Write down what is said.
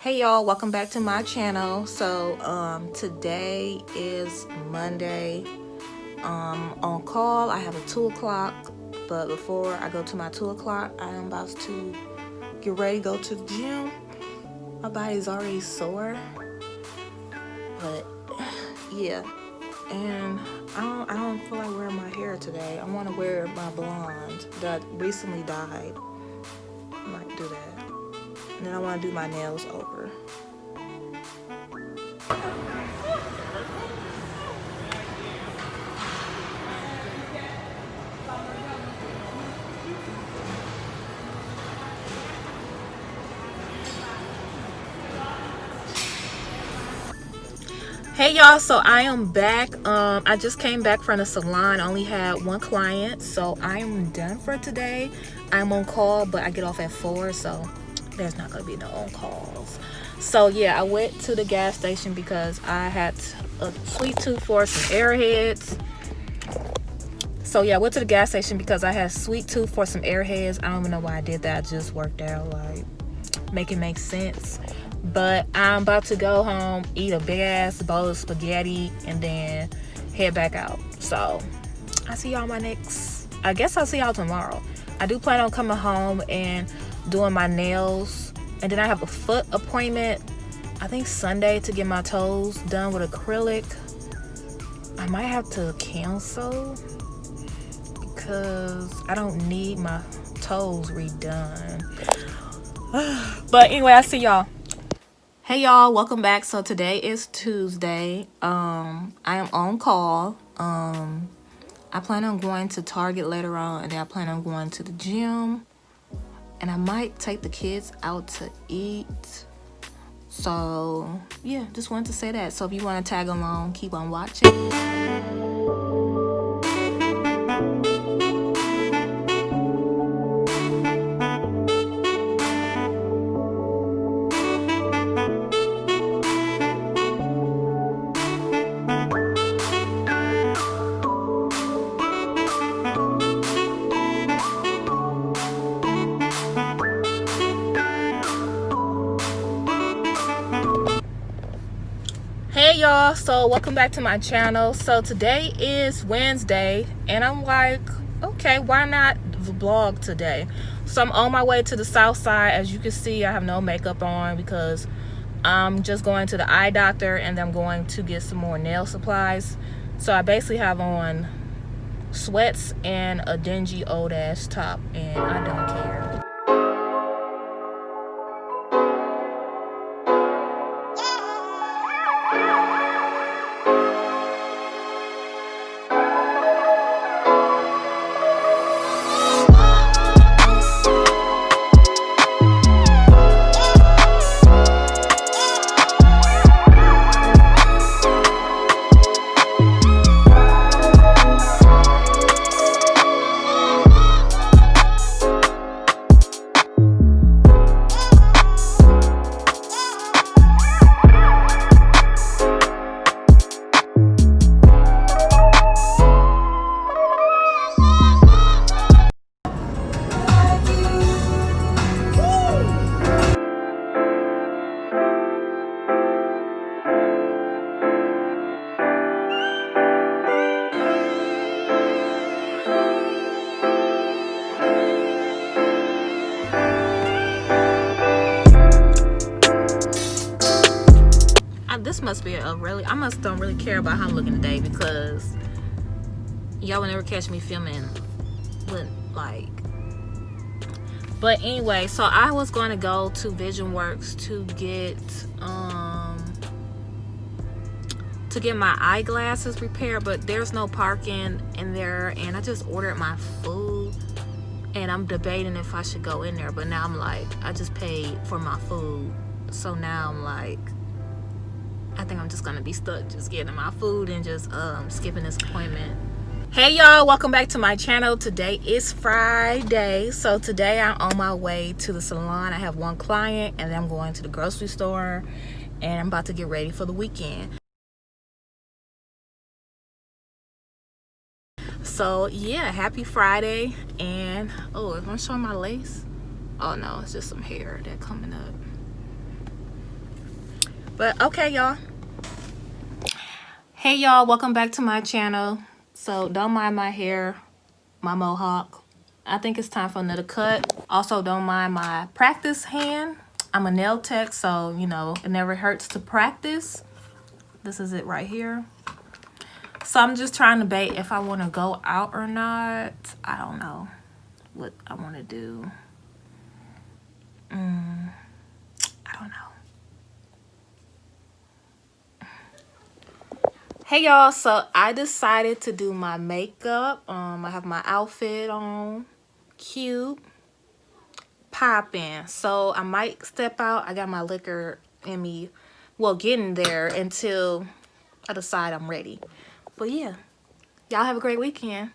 Hey y'all, welcome back to my channel. Today is Monday. On call I have a 2 o'clock, but before I go to my 2 o'clock I am about to get ready to go to the gym. My body's already sore, but yeah. And I don't feel like wearing my hair today. I want to wear my blonde that recently dyed. I might do that. And then I want to do my nails over. Hey y'all, so I am back. I just came back from the salon. I only had one client, so I am done for today. I'm on call, but I get off at 4, so there's not gonna be no on calls. So yeah, I went to the gas station because I had a sweet tooth for some airheads. So yeah, I went to the gas station because I had sweet tooth for some airheads. I don't even know why I did that. I just worked out, like, make it make sense. But I'm about to go home, eat a big ass bowl of spaghetti, and then head back out. So I see y'all I guess I'll see y'all tomorrow. I do plan on coming home and doing my nails, and then I have a foot appointment, I think Sunday, to get my toes done with acrylic. I might have to cancel because I don't need my toes redone. But anyway, I'll see y'all. Hey y'all, welcome back. So today is Tuesday. I am on call. I plan on going to Target later on, and then I plan on going to the gym, and I might take the kids out to eat. So yeah, just wanted to say that. So if you want to tag along, keep on watching. Hey y'all, so welcome back to my channel. So today is Wednesday, and I'm like, okay, why not vlog today? So I'm on my way to the south side. As you can see, I have no makeup on because I'm just going to the eye doctor, and then I'm going to get some more nail supplies. So I basically have on sweats and a dingy old ass top, and I don't care. This must be I must don't really care about how I'm looking today, because y'all will never catch me filming with, like. But anyway, so I was going to go to Vision Works to get my eyeglasses repaired, but there's no parking in there, and I just ordered my food, and I'm debating if I should go in there. But now I'm like, I just paid for my food, so now I'm like, I think I'm just gonna be stuck just getting my food and just skipping this appointment. Hey y'all, welcome back to my channel. Today is Friday. So today I'm on my way to the salon. I have one client, and then I'm going to the grocery store, and I'm about to get ready for the weekend. So yeah, happy Friday. And oh, am I showing my lace? Oh no, it's just some hair that coming up. But okay, y'all. Hey y'all, welcome back to my channel. So don't mind my hair, my mohawk. I think it's time for another cut. Also, don't mind my practice hand. I'm a nail tech, so you know it never hurts to practice. This is it right here. So I'm just trying to debate if I want to go out or not. I don't know what I want to do. I don't know. Hey y'all, so I decided to do my makeup. I have my outfit on, cute, popping. So I might step out. I got my liquor in me, well, getting there until I decide I'm ready. But yeah, y'all have a great weekend.